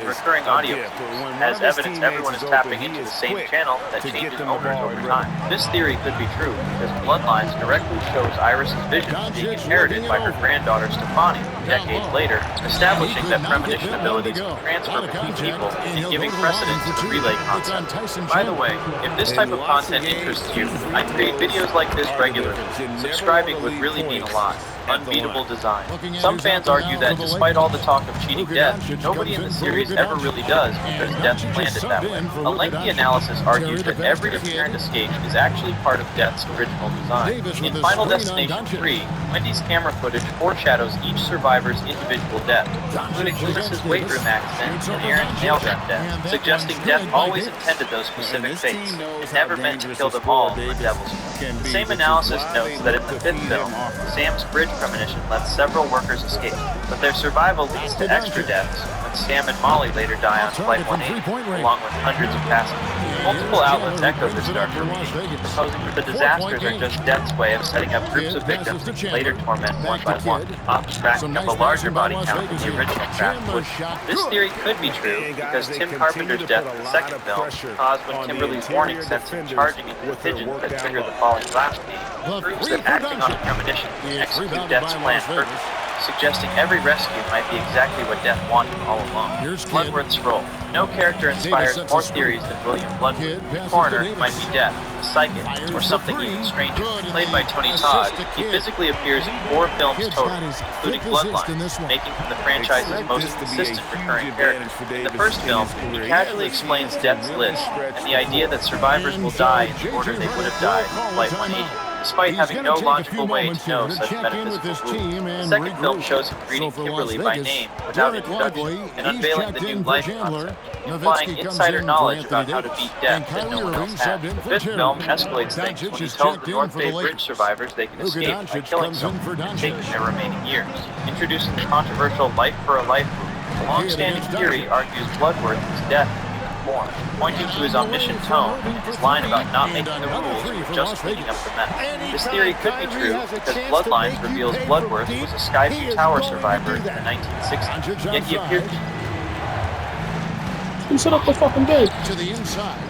recurring audio cues. As evidence, everyone is tapping into the same channel that changes owners over time. This theory could be true because Bloodlines directly shows Iris's visions being inherited by her granddaughter Stefani decades later, establishing that premonition abilities can transfer between people and giving precedence to the relay concept. By the way, if this type of content interests you, I create videos like this regularly. Subscribing would really mean a lot. Unbeatable design. Some fans argue that despite all the talk of cheating Death, nobody in the series ever really does because Death planned it that way. A lengthy analysis argues that every apparent escape is actually part of Death's original design. In Final Destination 3, Wendy's camera footage foreshadows each survivor's individual death, including Loomis's weight room accident and Aaron's nail gun death, suggesting Death always intended those specific fates, and never meant to kill them all in the Devil's Plan. The same analysis notes that in the fifth film, Sam's bridge premonition lets several workers escape, but their survival leads to extra deaths when Sam and Molly later die on Flight 180, along with hundreds of passengers. Multiple outlets echo this darker meaning, proposing that the disasters are just Death's way of setting up groups of victims to later torment one by one, abstracting up a larger body count than the original trap would. This theory could be true because Tim Carpenter's death in the second film, caused when Kimberly's warning sends him charging into the pigeons that triggered the falling glass pane, proves that acting on a premonition can execute Death's plan perfectly, suggesting every rescue might be exactly what Death wanted all along. Bloodworth's role. No character inspires more theories than William Bloodworth. The coroner might be Death, a psychic, or something even stranger. Played by Tony Todd, he physically appears in 4 films total, including Bloodlines, making him the franchise's most consistent recurring character. In the first film, he casually explains Death's list and the idea that survivors will die in the order they would have died in Flight 180. Despite having no logical way to know such metaphysical rules. The second film shows him greeting Kimberly by name without introduction and unveiling the new life concept, implying insider knowledge about how to beat Death that no one else had. The fifth film escalates things when he tells the North Bay Bridge survivors they can escape by killing someone and taking their remaining years, introducing the controversial life for a life rule. The long-standing theory argues Bloodworth is Death, pointing to his omniscient tone and his line about not making the rules or just cleaning up the mess. This theory could be true because Bloodlines reveals Bloodworth was a Skyview Tower survivor in the 1960s, yet he appeared Who set up the fucking gate? To the inside.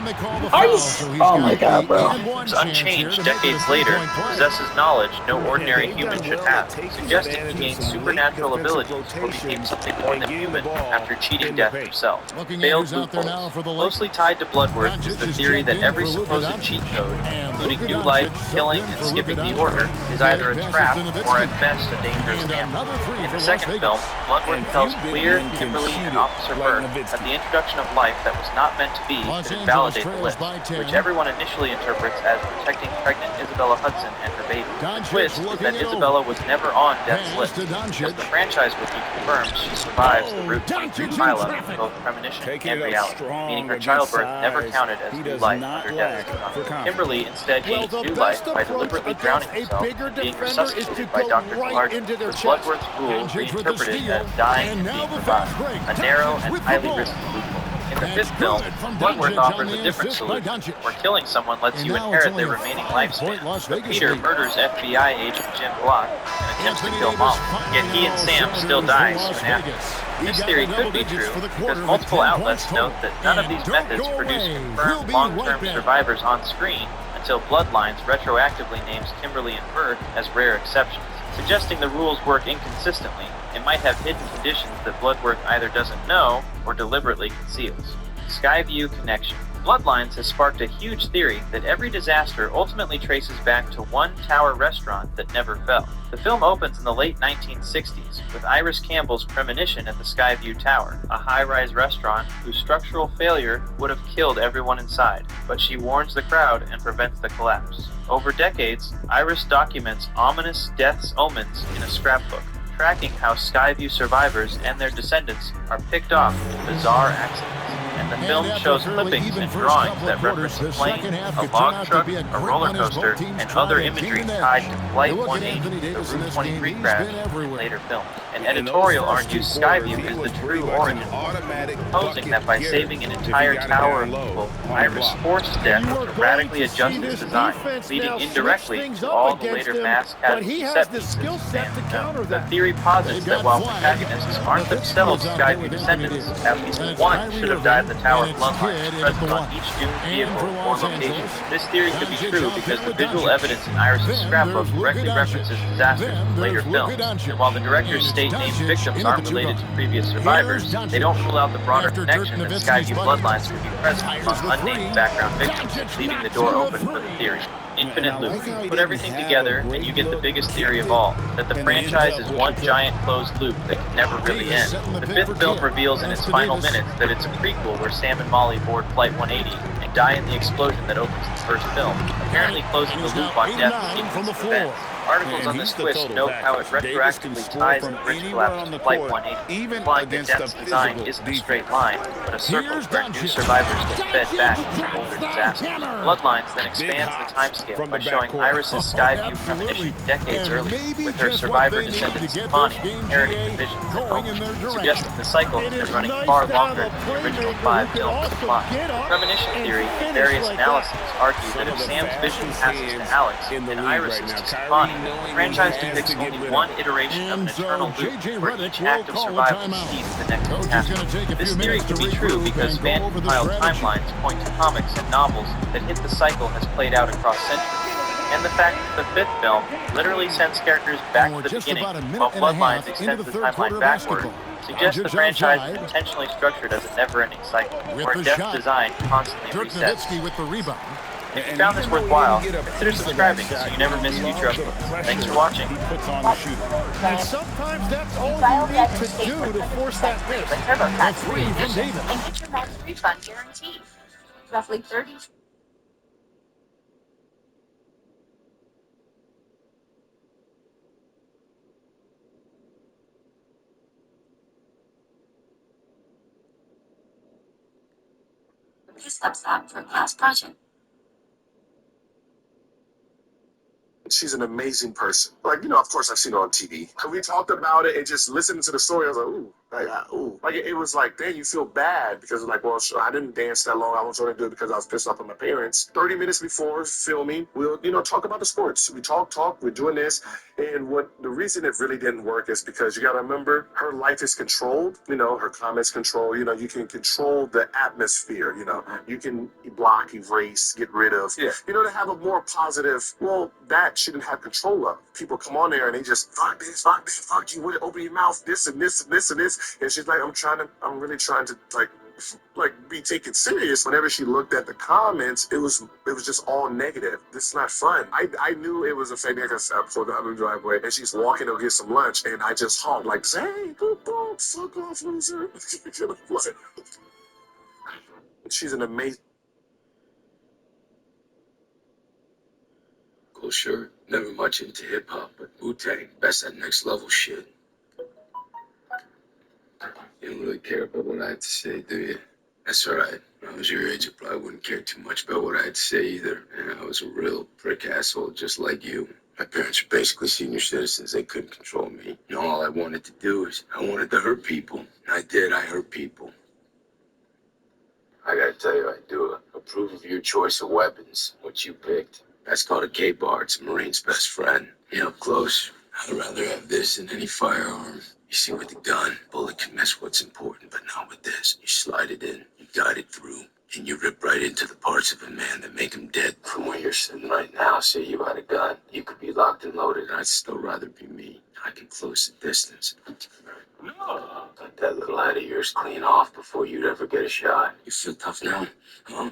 Oh my god, bro. Is unchanged decades later, possesses knowledge no ordinary human should have, suggesting he gained supernatural abilities or became something more than human after cheating Death himself. Failed loopholes. Closely tied to Bloodworth is the theory that every supposed cheat code, including new life, killing, and skipping the order, is either a trap or at best a dangerous gamble. In the second film, Bloodworth tells Clear, Kimberly, and Officer Burke that the introduction of life that was not meant to be could invalidate the list, which everyone initially interprets as protecting pregnant Isabella Hudson and her baby. The twist is that Isabella was never on Death's list, as the franchise wiki confirms she survives the Route 23 pileup in both premonition and reality, meaning her childbirth never counted as new life under Death's design. Kimberly instead gains new life by deliberately drowning herself and being resuscitated by Dr. Clark, with Bloodworth's rule reinterpreted as dying and being revived, a narrow and highly risky loophole. In the fifth film, Bloodworth offers a different solution, where killing someone lets you inherit their remaining lifespan. But Peter murders FBI agent Jim Block and attempts to kill Molly, yet he and Sam still die soon after. This theory could be true because multiple outlets note that none of these methods produce confirmed long-term survivors on screen until Bloodlines retroactively names Kimberly and Burke as rare exceptions, suggesting the rules work inconsistently and might have hidden conditions that Bloodworth either doesn't know or deliberately conceals. Skyview Connection. Bloodlines has sparked a huge theory that every disaster ultimately traces back to one tower restaurant that never fell. The film opens in the late 1960s with Iris Campbell's premonition at the Skyview Tower, a high-rise restaurant whose structural failure would have killed everyone inside, but she warns the crowd and prevents the collapse. Over decades, Iris documents ominous death's omens in a scrapbook, tracking how Skyview survivors and their descendants are picked off in bizarre accidents. and the film shows clippings and drawings that reference a plane, a log truck, a roller coaster, and other imagery tied to Flight 180, the Route 23 crash, in later films. An editorial argues Skyview is the true origin, proposing that by saving an entire tower of people, Iris forced them to radically adjust its design, leading indirectly to all the later mass casualty set pieces stand known. The theory posits that while protagonists aren't themselves Skyview descendants, at least one should have died in the tower bloodlines present on each doomed vehicle or location. This theory could be true because the visual evidence in Iris's scrapbook directly references disasters in later films, and while the directors state named victims aren't related to previous survivors, they don't rule out the broader connection that Skyview bloodlines could be present among unnamed background victims, leaving the door open for the theory. Infinite loop. Put everything together and you get the biggest theory of all, that the franchise is one giant closed loop that can never really end. The fifth film reveals in its final minutes that it's a prequel where Sam and Molly board Flight 180 and die in the explosion that opens the first film, apparently closing the loop on death sequence events. Articles on this twist note how it retroactively ties the bridge collapse to Flight 180, implying that Death's design isn't a straight line, but a circle where new survivors get fed back from older disasters. Bloodlines then expands the timescale by showing Iris's Skyview premonition decades earlier, with her survivor descendant Stefani inheriting the vision from Homer, suggesting the cycle has been running far longer than the original 5 films imply. The premonition theory and various analyses argue that if Sam's vision passes to Alex and Iris's to Stefani, the franchise depicts only one iteration of an eternal loop where each act of survival sees the next catastrophe. This theory can be true because fan-compiled timelines point to comics and novels that hint the cycle has played out across centuries. And the fact that the fifth film literally sends characters back to the beginning, while Bloodlines extends the timeline backward, suggests the franchise is intentionally structured as a never-ending cycle, where Death's design constantly resets. If you found this worthwhile, consider subscribing so you never miss future uploads. Thanks for watching. And sometimes that's all you need to do to force that risk. That's free from David. And get your max refund guaranteed. Roughly 30. Please thumbs up for class project. She's an amazing person. Like, you know, of course I've seen her on TV. And we talked about it and just listening to the story, I was like, ooh. Like it was like, dang, you feel bad because like, well, sure, I didn't dance that long. I was going to do it because I was pissed off at my parents. 30 minutes before filming, we'll, you know, talk about the sports. We talk, we're doing this. And the reason it really didn't work is because you got to remember her life is controlled. You know, her comments control, you know, you can control the atmosphere, you know, you can block, erase, get rid of, you know, to have a more positive, well, that shouldn't have control of. People come on there and they just, fuck this, fuck you, open your mouth, this and this and this and this. And she's like, I'm really trying to like be taken serious. Whenever she looked at the comments, it was just all negative. This is not fun. I knew it was a fake because I pulled out of the driveway and she's walking to get some lunch and I just honked like, hey, good dog, fuck off, loser. She's an amazing. Cool shirt. Never much into hip hop, but Wu-Tang, best at next level shit. You don't really care about what I have to say, do you? That's alright. When I was your age, I probably wouldn't care too much about what I had to say either. And I was a real prick asshole just like you. My parents were basically senior citizens. They couldn't control me. You know, all I wanted to do is I wanted to hurt people. And I did. I hurt people. I gotta tell you, I do approve of your choice of weapons, what you picked. That's called a K-bar. It's a Marine's best friend. You know, up close, I'd rather have this than any firearm. You see, with the gun, bullet can miss what's important, but not with this. You slide it in, you guide it through, and you rip right into the parts of a man that make him dead. From where you're sitting right now, say you had a gun, you could be locked and loaded, and I'd still rather be me. I can close the distance. Cut that little head of yours clean off before you'd ever get a shot. You feel tough now, huh?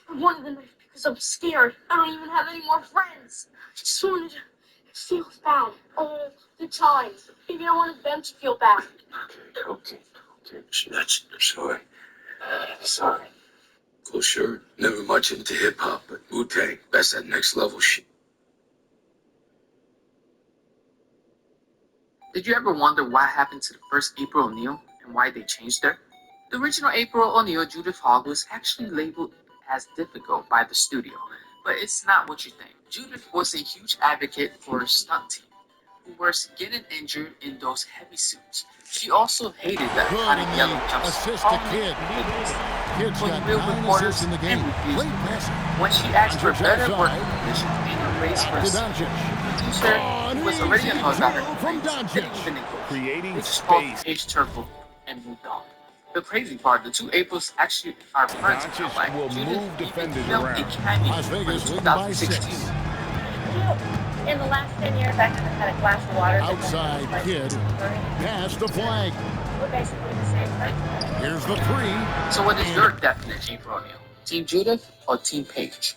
I wanted the knife because I'm scared. I don't even have any more friends. I just wanted to feel bad all the time. Maybe I wanted them to feel bad. Okay. I'm sorry. Sorry. Cool shirt. Never much into hip hop, but Wu-Tang, best at next level shit. Did you ever wonder what happened to the first April O'Neil and and why they changed her? The original April O'Neil, Judith Hogg, was actually labeled as difficult by the studio, but it's not what you think. Judith was a huge advocate for her stunt team, who were getting injured in those heavy suits. She also hated that kind of yellow jumpsuit. Was real reporters and refused. When she asked for better work conditions in the race for a producer who was already annoyed about her complaints, didn't even negotiate. They just called Paige Turco and moved on. The crazy part, the two Aprils actually are friends in real life. Judith even filmed a cameo for 2016. In the last 10 years, I haven't had a glass of water. Outside kid. Pass the flag. We're basically the same person. Here's the 3. So what is your definite April O'Neil? Team Judith or Team Paige?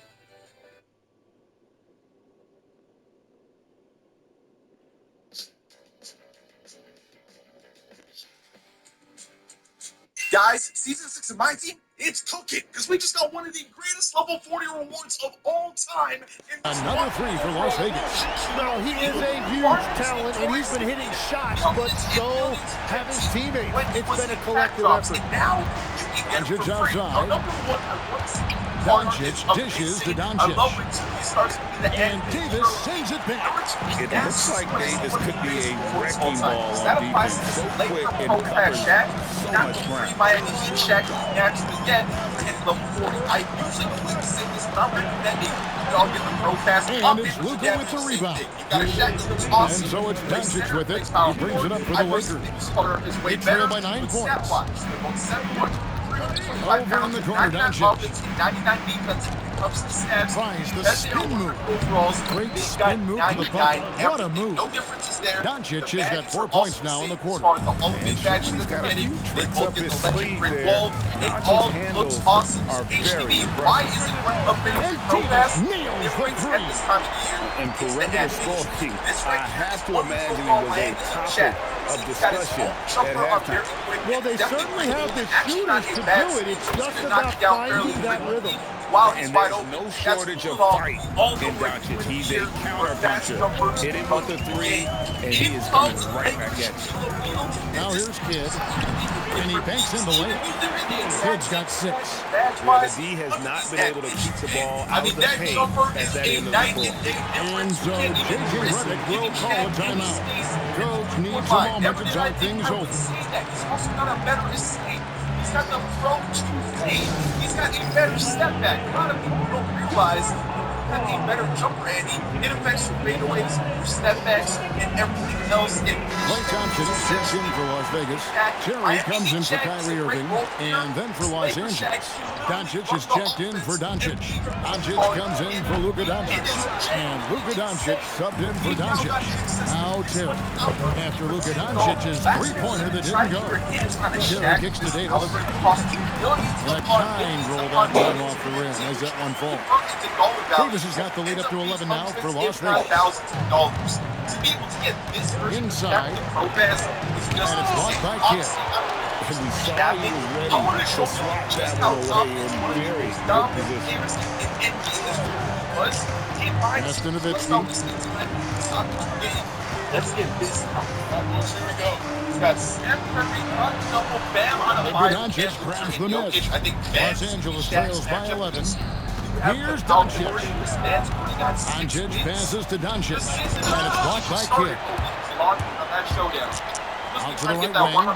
Guys, season 6 of my team, it's cooking, because we just got one of the greatest level 40 rewards of all time. Another 3 for Las Vegas. Well, he is a huge talent, and he's been hitting shots, but so have his teammates. It's been a collective effort. Now, you can get it for free. Doncic dishes to Doncic. And Davis sends it back. It looks like Davis could be a wrecking ball on defense. So quick and covers so much ground. Miami Heat Shaq naturally get in the 40. I usually click send this number, then y'all get the pro pass. And it's Luka with the rebound. You got a Shaq, awesome. And so it's Doncic with it. He brings it up for the Lakers. They trail by 9 points. Over in the corner, Doncic. 99 defense. Tries the spin move. Great spin move to the bucket. What a move. No differences there. Doncic has got 4 points now in the quarter. And he's got a few tricks up his sleeve there. Doncic's handles are very impressive. And Davis nails the 3. And perimeter scoring, I have to imagine it was a topic of discussion at halftime. Well, they certainly have the shooters to do it. It's just about finding that rhythm. And there's no shortage of fight in Doncic. He's a counter puncher. Hit him with the 3, and he is coming right back at you. Now here's Kidd, and he banks in the lane. Kidd's got 6. Well, the D has not been able to keep the ball out of the paint at that end of the floor. And so J.J. Redick will call a timeout. Coach needs a moment to talk things over. He's also got a better escape. He's got the approach to fade. He's got a better step back. A lot of people don't realize he's got a better jumper, and it affects your fadeaways, your step backs, and everything else. Klay Thompson is checked in for Las Vegas. Jerry comes in for Kyrie Irving, and then for Los Angeles. Doncic is checked in for Doncic. Doncic comes in for Luka Doncic. And Luka Doncic subbed in for Doncic. Now Tim. After Luka Doncic's 3-pointer that didn't go. Jerry kicks to Davis. That kind rolled out one off the rim as that one falls. Davis has got the lead up to 11 now for Las Vegas. Inside. And it's blocked by Kidd. And we saw he was ready to slap that one away in very good position. That's Nowitzki. Let's get this. He's got Steph Curry, double bam on a 5. Doncic grabs the miss. I think Los Angeles trails by 11. Here's Doncic. Doncic passes to Doncic. And it's blocked by Kidd. Out to the right wing.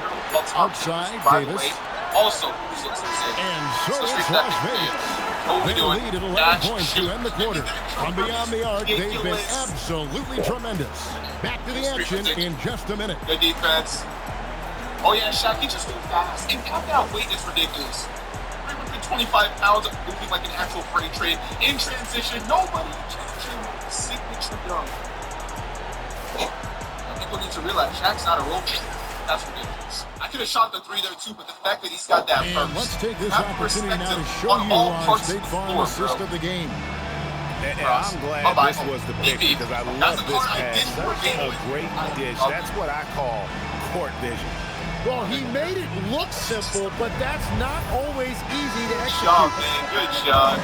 Outside, Davis. And so it's Las Vegas. They lead at 11 points to end the quarter. From beyond the arc, they've been absolutely tremendous. Back to the action in just a minute. Good defense. Oh yeah, Shaq, he just moved fast. And that weight is ridiculous. 325 pounds of moving like an actual freight train. In transition, nobody changing signature dunk. People need to realize Shaq's not a role player. That's ridiculous. I could have shot the 3 there too, but the fact that he's got that and let's take this opportunity now to show you our State Farm assist of the game. And I'm glad this was the pick because I love this pass. Such a great dish. That's what I call court vision. Well, he made it look simple, but that's not always easy to execute. Good job, man. Good job.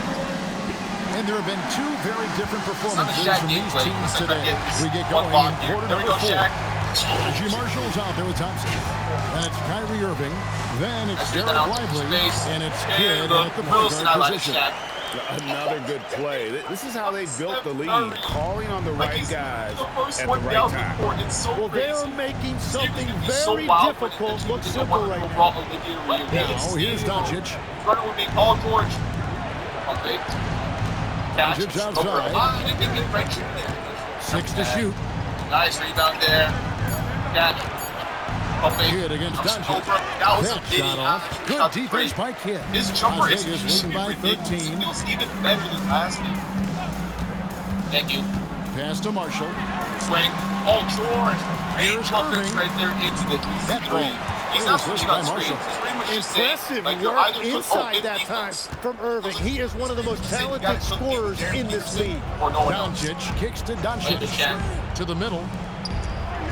And there have been 2 very different performances from these teams today. We get going in quarter number 4. Reggie Marshall's out there with Thompson. That's Kyrie Irving. Then it's Derek Lively. And it's Kidd at the point guard position. Another good play. This is how they built the lead, calling on the right guys at the right time. Well, they're making something very difficult look simple right now. Now, here's Doncic. Running with me, Paul George. Okay. Doncic outside. 6 to shoot. Nice rebound there. Catch. Kidd against Doncic. That shot off. Good defense by Kidd. His jumper is leading by 13. Even better than last game. Thank you. Pass to Marshall. Swing. Oh, George. Here's Irving. Right there into the screen. He's not switching on screens. Impressive work inside that time from Irving. He is one of the most talented scorers in this league. Doncic kicks to Doncic. To the middle.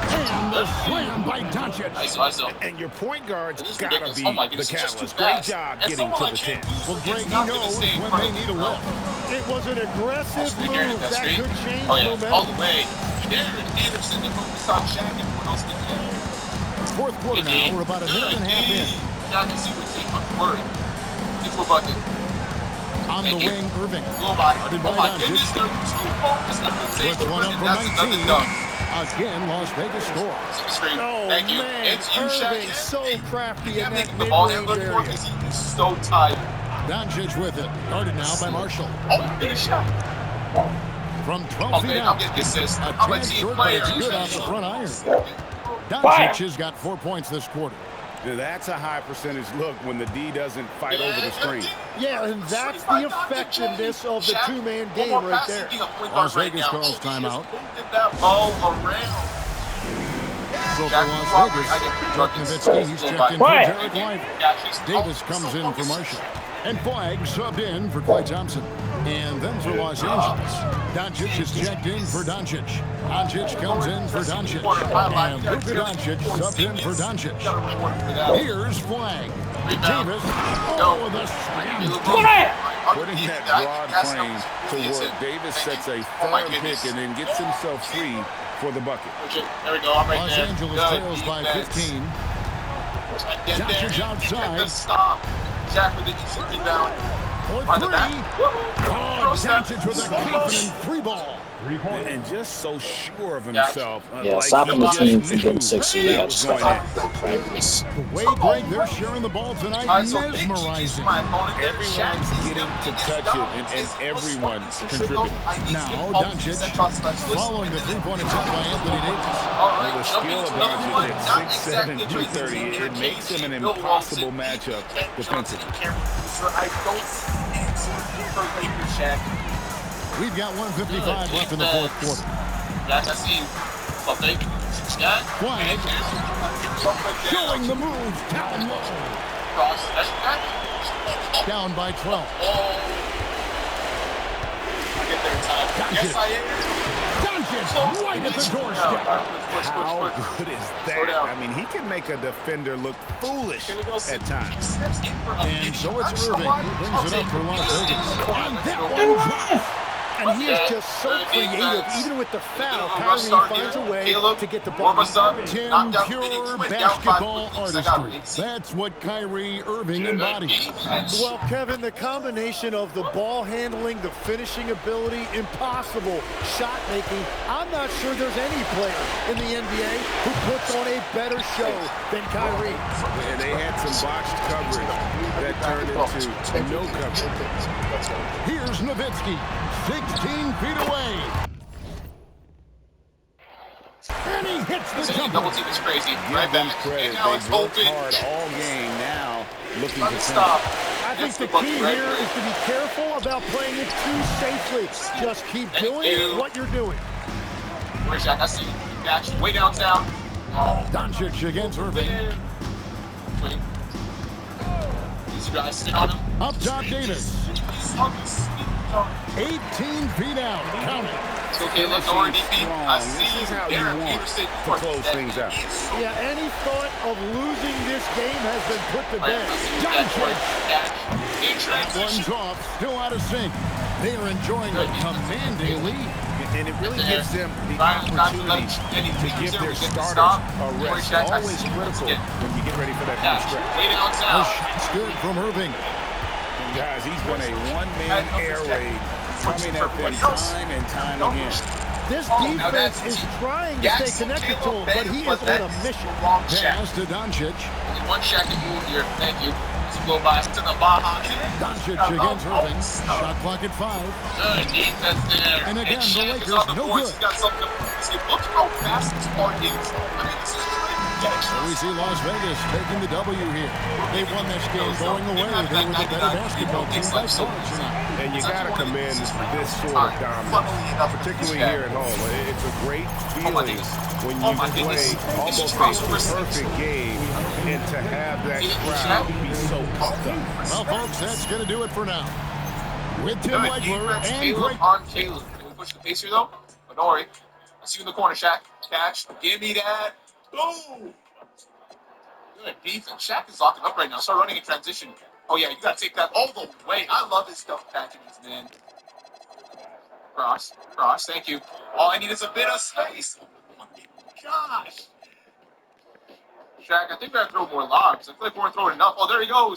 And the slam by Doncic. And your point guard's got to be the catalyst. Great job getting to the 10. Well, Greg, he knows when they need a lift. It was an aggressive move that could change momentum. All the way. Anderson, the move stop Shaq, everyone else did that. Fourth quarter now, we're about a minute and a half in. Shaq can see what team I'm worried. It's for bucket. On the wing, Irving. Oh my goodness, Puts one up from 19. Again, Las Vegas scores. Oh, thank you. Man, it's you, Irving, Shaq. so crafty in that the ball mid-range area. He's so tight. Doncic with it. Guarded now by Marshall. Oh, big shot. From 12 feet out. I'll get the assist. A I'm a tad team short, but player. it's good off the front iron. Doncic has got 4 points this quarter. That's a high percentage look when the D doesn't fight over the screen. Yeah, and that's the effectiveness of the two-man game right there. Las Vegas calls timeout. That ball around. So for Las Vegas, Dirk Nowitzki, he's checked in for Derek Lively. Davis comes in for Marshall. And Flagg subbed in for Klay Thompson. And then for Los Angeles, Doncic is checked in for Doncic. Doncic comes in for Doncic. And Luka Doncic subbed in for Doncic. Here's Flagg. Davis. Oh, the slam. Putting that broad frame to work. Davis sets a firm pick and then gets himself free for the bucket. There we go. I'm right Los there. Angeles trails by 15. Doncic outside. Stop. Jack with the decent rebound. For three. Oh, Doncic with a confident free ball. And just so sure of himself. Yeah, like stopping the team from knew getting 6 that years. was going in. Practice. The way, Greg, they're sharing the ball tonight, mesmerizing. Everyone's getting to touch it, and everyone's contributing. Now, Doncic, following the three-point attempt by Anthony Davis. Well, the skill of Doncic at 6'7", 230, it makes him an impossible matchup defensively. I don't see Shaq. We've got 1:55 left in the fourth quarter. Yes, I see. Okay. Yeah. Flagg showing the move down low. Cross. Down by 12. I get there in time. Yes, I am. Doncic right at the doorstep. How good is that? I mean, he can make a defender look foolish at times. And so it's Irving who brings it up for Las Vegas. And that one drops. And he is just so creative. Even with the foul, Kyrie finds a way to get the ball. Tim, pure basketball artistry. That's what Kyrie Irving embodies. Well, Kevin, the combination of the ball handling, the finishing ability, impossible shot making. I'm not sure there's any player in the NBA who puts on a better show than Kyrie. Yeah, they had some botched coverage that turned into no coverage. Here's Nowitzki. 16 feet away. And he hits the jumper. Double team is crazy. Right Give them back. credit. And now They've it's worked open. hard all game now, looking to Stop. I think the key here is to be careful about playing it too safely. Just keep doing what you're doing. Where's Shaq? I see you. Got you. Way downtown. Oh. Doncic against Irving. Wait. These guys sit on him. Up top, Davis. 18 feet out. Count it. It's okay, let's RDP. I see This is how you Derek want Peterson to close things out. Yeah, any thought of losing this game has been put to bed. One's off, still out of sync. They are enjoying a commanding lead. And it really gives them the opportunity to give their starters a rest. Always critical when you get ready for that next stretch. Shot's good from Irving. Guys, he's been a one-man air raid coming at them time and time again. This defense is trying to stay connected to him, but he is on a mission. Pass to Doncic. One Shaq and move here. Thank you. Let's go by to the Baja. Doncic against Irving. Shot clock at 5. Good defense there. And again, the Lakers no good. Look how fast this ball is. I mean, this is so we see Las Vegas taking the W here. They won this game going away. They were the better basketball team by far tonight. And you got to commend this sort of dominance, particularly here at home. It's a great feeling when you play almost a perfect game and to have that crowd be so pumped up. Well, folks, that's going to do it for now. With Tim Legler and Greg. On Caleb. Can we push the pace here, though? But don't worry. I see you in the corner, Shaq. Catch. Give me that. Boom! Good defense. Shaq is locking up right now. Start running in transition. Oh, yeah, you got to take that all the way. I love his stuff packages, man. Cross. Thank you. All I need is a bit of space. Oh, my gosh. Shaq, I think we got to throw more lobs. I feel like we weren't throwing enough. Oh, there he goes.